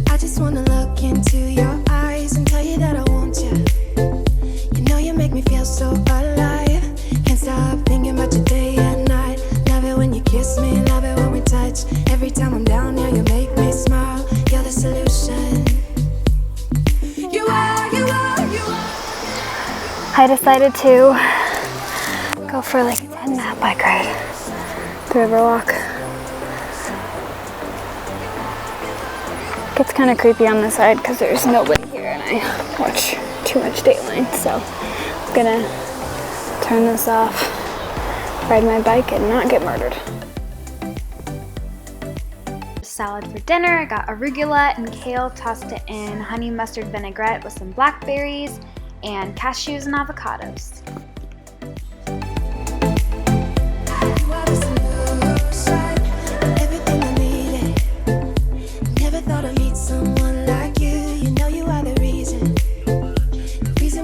I just wanna look into your eyes and tell you that I want you. You know you make me feel so alive. Can't stop thinking about you day and night. Love it when you kiss me, love it when we touch. Every time I'm down here, you make me smile. You're the solution. You are, you are, you are. I decided to go for like a 10-minute bike ride. The Riverwalk. Gets kind of creepy on this side because there's nobody here and I watch too much Dateline, so I'm gonna turn this off, ride my bike, and not get murdered. Salad for dinner. I got arugula and kale, tossed it in honey mustard vinaigrette with some blackberries and cashews and avocados. Everything I needed. Never thought I'd meet someone like you. You know you are the reason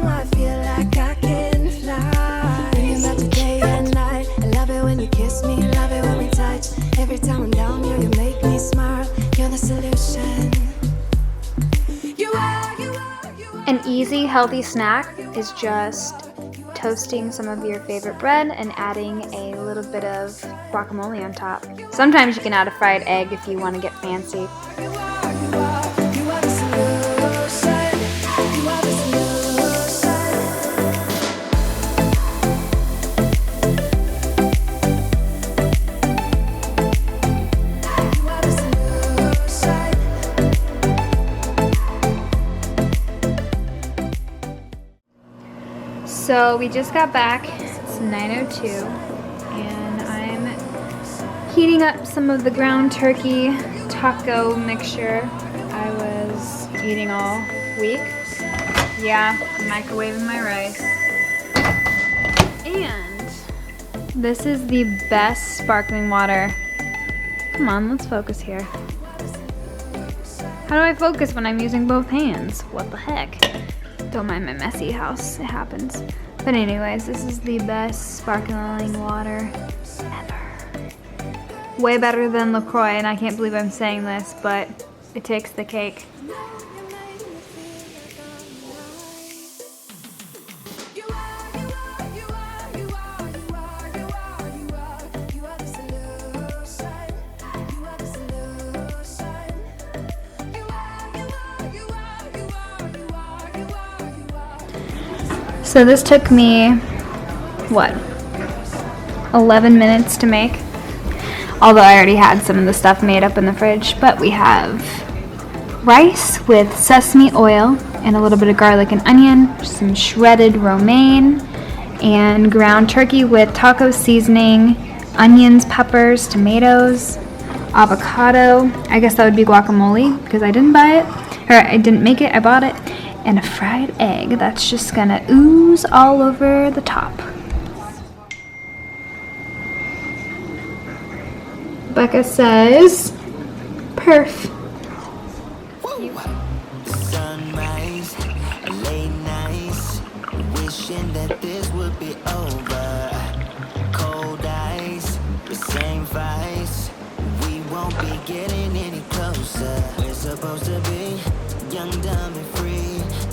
why I feel like I can fly. Thinking about you day and night. I love it when you kiss me, love it when we touch. Every time I'm down here, you make me smile. You're the solution. You are, you are, you are. An easy, healthy snack is just toasting some of your favorite bread and adding a little bit of guacamole on top. Sometimes you can add a fried egg if you want to get fancy. You are, you are, you are the solution. You are the solution. You are the solution. So we just got back. It's 9:02 and I'm heating up some of the ground turkey taco mixture I was eating all week. Yeah, microwaving my rice. And this is the best sparkling water. Come on, let's focus here. How do I focus when I'm using both hands? What the heck? Don't mind my messy house, it happens. But anyways, this is the best sparkling water ever. Way better than LaCroix, and I can't believe I'm saying this, but it takes the cake. So this took me, what, 11 minutes to make? Although I already had some of the stuff made up in the fridge. But we have rice with sesame oil and a little bit of garlic and onion, some shredded romaine, and ground turkey with taco seasoning, onions, peppers, tomatoes, avocado. I guess that would be guacamole because I didn't buy it, or I didn't make it, I bought it. And a fried egg that's just gonna ooze all over the top. Becca says, perf. Sunrise, late nights, wishing that this would be over. Cold eyes, the same fights. We won't be getting any closer. We're supposed to be young, dumb, and free.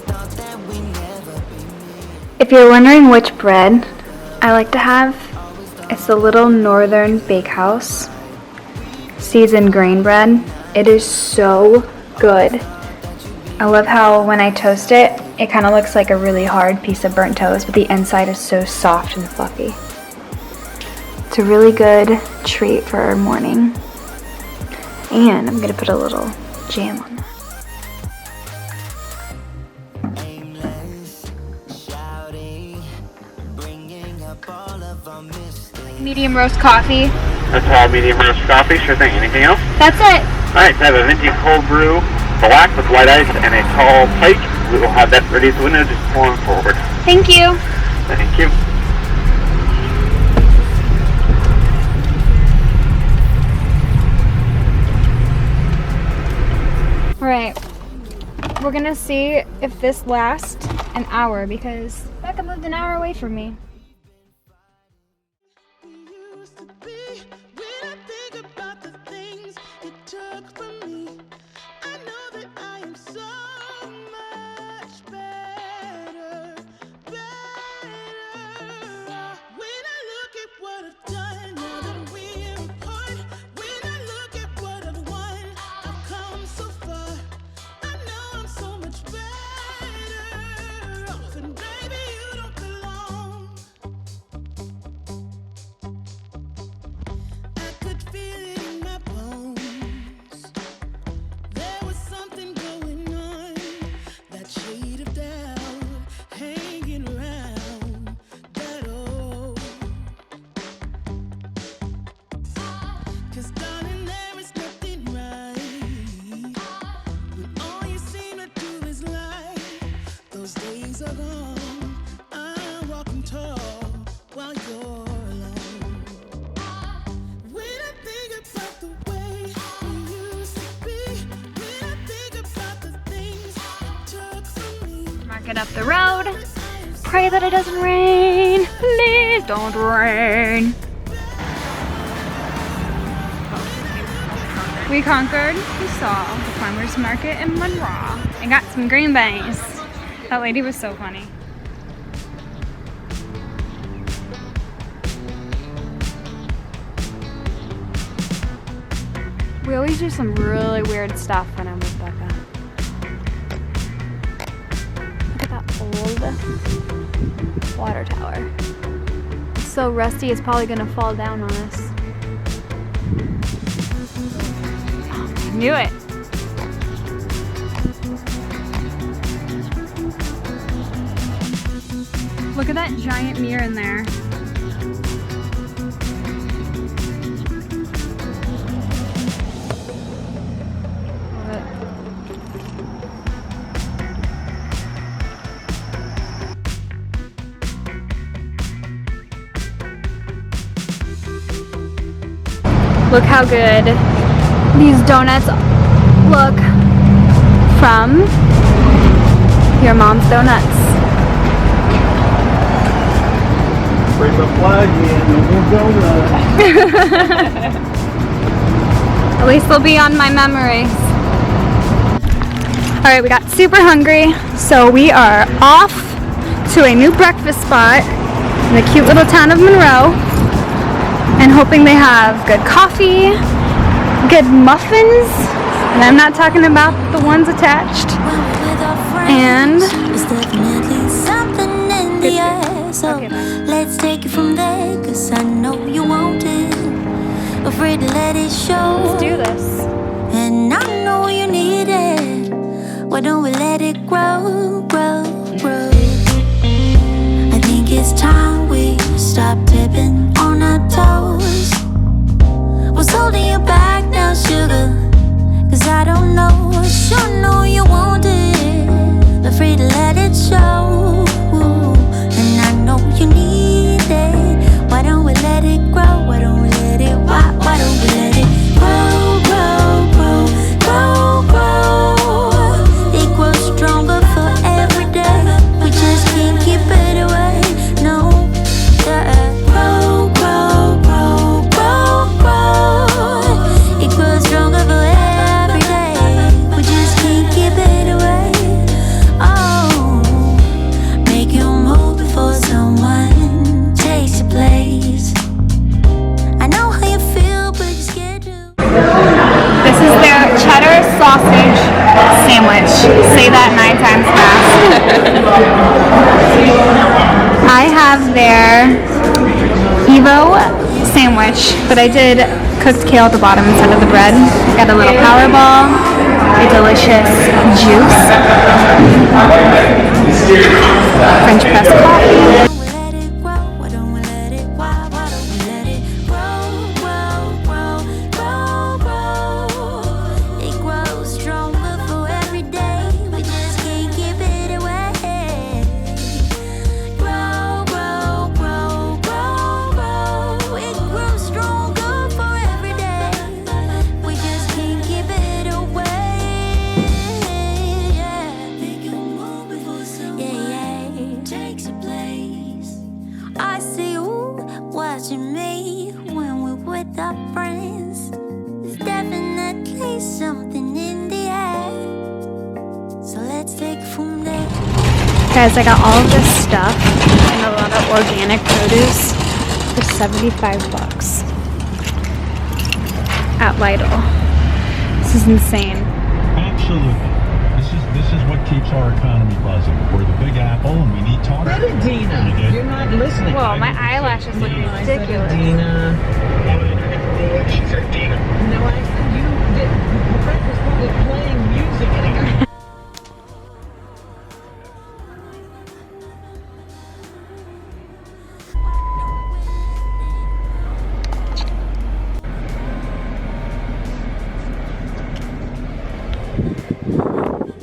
Thought that we never be me. If you're wondering which bread I like to have, it's the Little Northern Bakehouse seasoned grain bread. It is so good. I love how when I toast it, it kind of looks like a really hard piece of burnt toast, but the inside is so soft and fluffy. It's a really good treat for our morning. And I'm gonna put a little jam on that. Medium roast coffee. That's all medium roast coffee, sure thing. Anything else? That's it. Alright, so I have a venti cold brew, black with white ice, and a tall plate. We will have that ready at the window, just pouring forward. Thank you. Thank you. Alright, we're gonna see if this lasts an hour because Becca moved an hour away from me. Used to be when I think about the things you took from me. it up the road. Pray that it doesn't rain. Please don't rain. We conquered. We saw the farmer's market in Monroe and got some green beans. That lady was so funny. We always do some really weird stuff when I'm with Becca. Look at that old water tower. It's so rusty, it's probably gonna fall down on us. Oh, I knew it. Look at that giant mirror in there. Look how good these donuts look from your mom's donuts. Bring the flag in, no more donuts. At least they'll be on my memories. Alright, we got super hungry, so we are off to a new breakfast spot in the cute little town of Monroe. And hoping they have good coffee, good muffins, and I'm not talking about the ones attached, and There's definitely something in the air. So Okay, bye. let's take it from there, 'cause I know you want it. Afraid to let it show. let's do this. And I know you need it. Why don't we let it grow, grow, grow? I think it's time we stop tipping on our toes. What's holding you back now, sugar? 'Cause I don't know, I sure know you want it. Afraid to let it show. And I know you need it. Why don't we let it grow? Why don't we let it, why don't we let it grow, grow, grow, grow, grow? It grows stronger for every day. We just can't keep it away, no. Grow, grow, grow, grow, grow. It grows stronger for every day. We just can't keep it away. Oh, make you move before someone takes your place. I know how you feel, but you're scared to. This is their cheddar sausage sandwich. Say that 9 times fast. I have their Evo sandwich, but I did cooked kale at the bottom instead of the bread. Got a little Powerball, a delicious juice, French press coffee. Let it grow. Why don't we let it? Why don't we let it grow, grow, grow, grow, grow? It grows stronger for every day. We just can't keep it away. Grow, grow, grow, grow, grow. It grows stronger for every day. We just can't keep it away. Yeah. Make you move before someone takes your place. I see you watching me when we're with our friends. There's definitely something in the air. So let's take it from there. Guys, I got all of this stuff and a lot of organic produce for $75 at Lidl. This is insane. Absolutely. This is what keeps our economy buzzing. We're the Big Apple, and we need talk. Dina, You did? you're not listening. Whoa, my eyelashes look I said ridiculous. Dina. She said Dina. No, I said you did. Frank was probably playing music in here.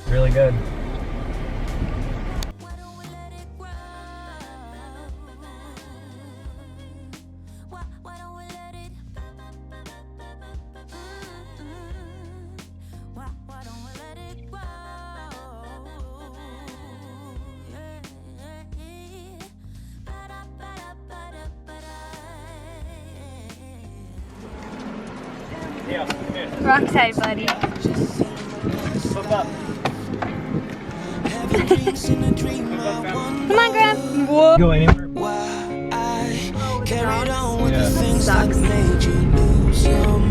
Really good. Why don't we let it grow? Why don't we let it? Why don't we let it grow? Yeah, come here. Rock tide, buddy. Flip up. Come on, Graham. Whoa. Go anywhere. Sucks.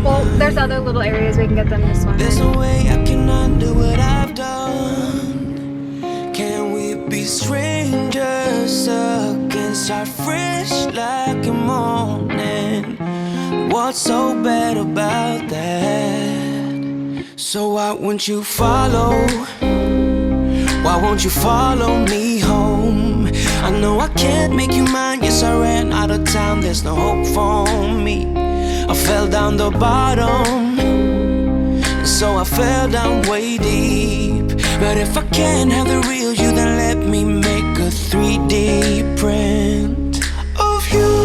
Well, there's other little areas we can get them to swim There's in. no way I can undo what I've done. Can we be strangers again? Start fresh like a morning. What's so bad about that? So why won't you follow? Why won't you follow me home? I know I can't make you mine. Yes, I ran out of town. There's no hope for me. I fell down the bottom, so I fell down way deep. But if I can't have the real you, then let me make a 3D print of you.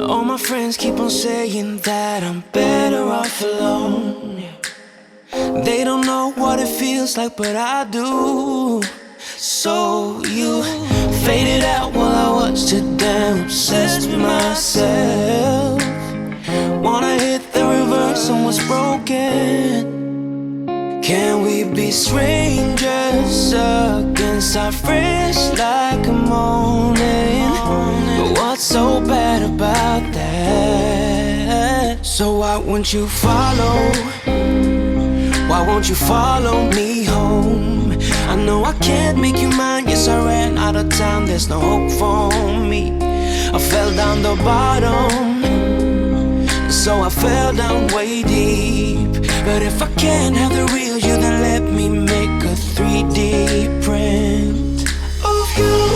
All my friends keep on saying that I'm better off alone. They don't know what it feels like, but I do. So you faded out while I watched it down, obsessed with myself. Wanna hit the reverse on what's broken. Can we be strangers again? Start fresh like a morning. But what's so bad about that? So why won't you follow? Why won't you follow me home? I know I can't make you mine. Yes, I ran out of town. There's no hope for me. I fell down the bottom, so I fell down way deep. But if I can't have the real you, then let me make a 3D print of you.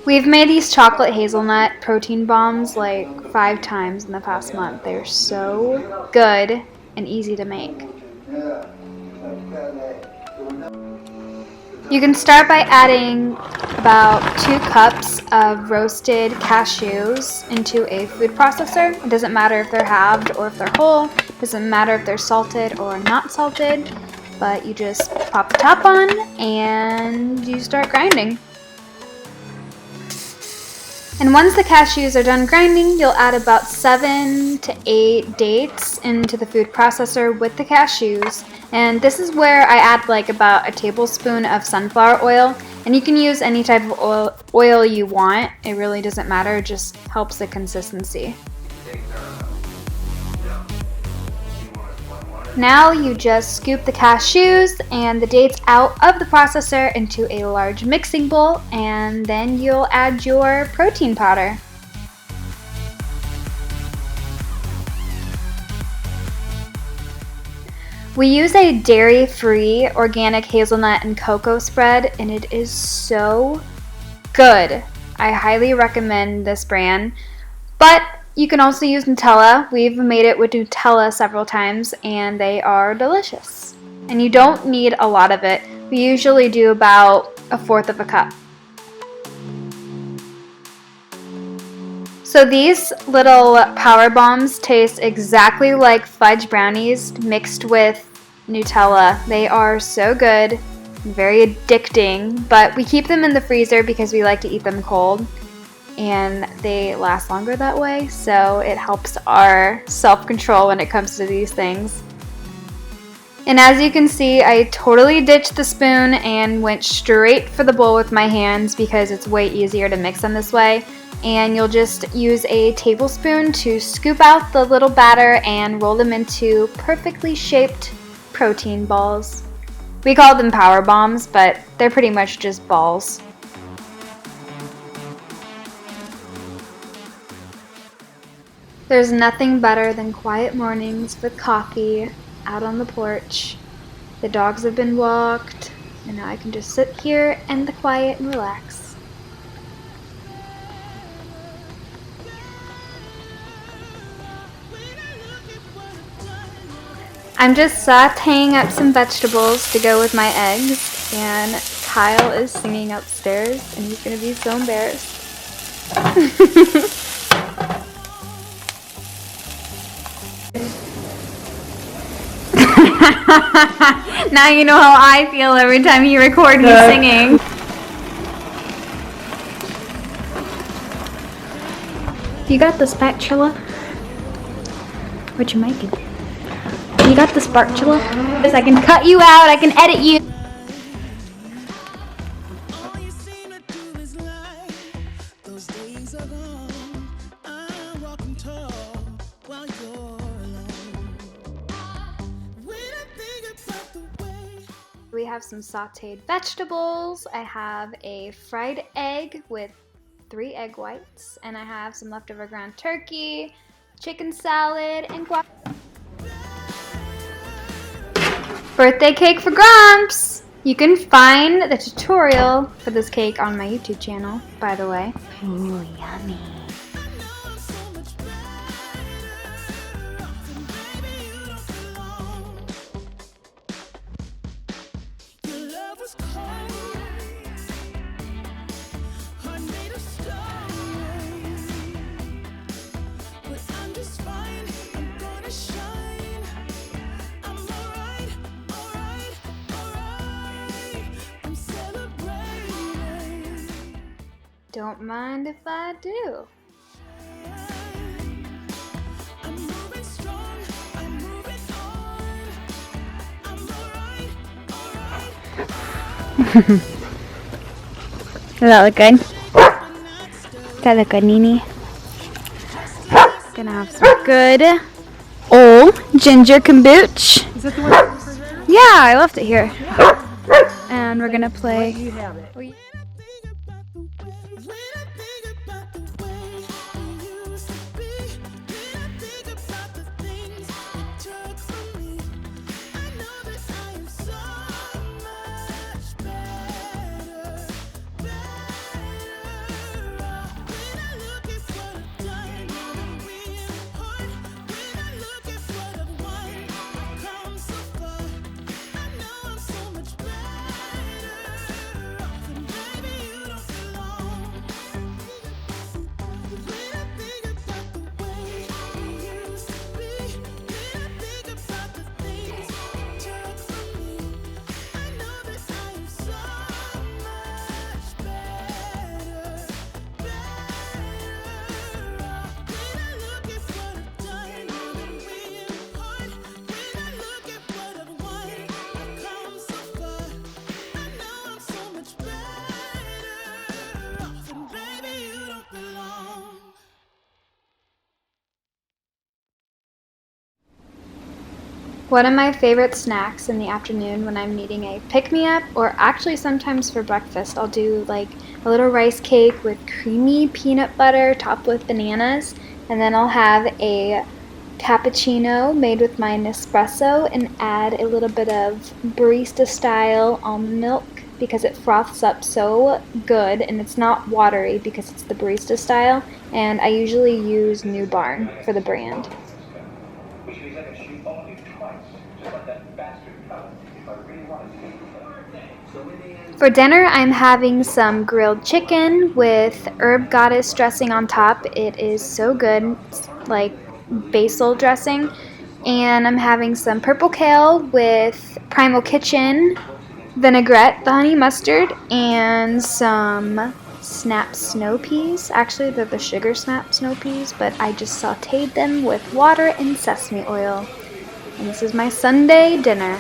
We've made these chocolate hazelnut protein bombs like 5 times in the past month. They're so good and easy to make. You can start by adding about 2 cups of roasted cashews into a food processor. It doesn't matter if they're halved or if they're whole. It doesn't matter if they're salted or not salted. But you just pop the top on and you start grinding. And once the cashews are done grinding, you'll add about 7 to 8 dates into the food processor with the cashews. And this is where I add like about a tablespoon of sunflower oil. And you can use any type of oil you want. It really doesn't matter, it just helps the consistency. Now you just scoop the cashews and the dates out of the processor into a large mixing bowl, and then you'll add your protein powder. We use a dairy-free organic hazelnut and cocoa spread, and it is so good. I highly recommend this brand, but you can also use Nutella. We've made it with Nutella several times and they are delicious. And you don't need a lot of it. We usually do about 1/4 of a cup. So these little power bombs taste exactly like fudge brownies mixed with Nutella. They are so good, very addicting, but we keep them in the freezer because we like to eat them cold. And they last longer that way, so it helps our self-control when it comes to these things. And as you can see, I totally ditched the spoon and went straight for the bowl with my hands because it's way easier to mix them this way. And you'll just use a tablespoon to scoop out the little batter and roll them into perfectly shaped protein balls. We call them power bombs, but they're pretty much just balls. There's nothing better than quiet mornings with coffee out on the porch. The dogs have been walked, and now I can just sit here in the quiet and relax. I'm just sauteing up some vegetables to go with my eggs, and Kyle is singing upstairs, and he's gonna be so embarrassed. Now you know how I feel every time you record me singing. You got the spatula? What you making? You got the spatula? Because I can cut you out, I can edit you. All you seem to do is lie. Those days are gone. I'm walking tall while you're alone. When I think about the way. We have some sauteed vegetables. I have a fried egg with 3 egg whites, and I have some leftover ground turkey, chicken salad, and guac. Birthday cake for Grumps! You can find the tutorial for this cake on my YouTube channel, by the way. Ooh, yummy. Don't mind if I do. Does that look good? Does that look good, Nini? Gonna have some good old ginger kombucha. Is that the one that was there? Yeah, I left it here. And we're gonna play. You have it. One of my favorite snacks in the afternoon when I'm needing a pick-me-up, or actually sometimes for breakfast, I'll do like a little rice cake with creamy peanut butter topped with bananas, and then I'll have a cappuccino made with my Nespresso and add a little bit of barista-style almond milk because it froths up so good, and it's not watery because it's the barista style, and I usually use New Barn for the brand. For dinner, I'm having some grilled chicken with herb goddess dressing on top. It is so good, it's like basil dressing. And I'm having some purple kale with Primal Kitchen vinaigrette, the honey mustard, and some snap snow peas. Actually, they're the sugar snap snow peas, but I just sauteed them with water and sesame oil. And this is my Sunday dinner.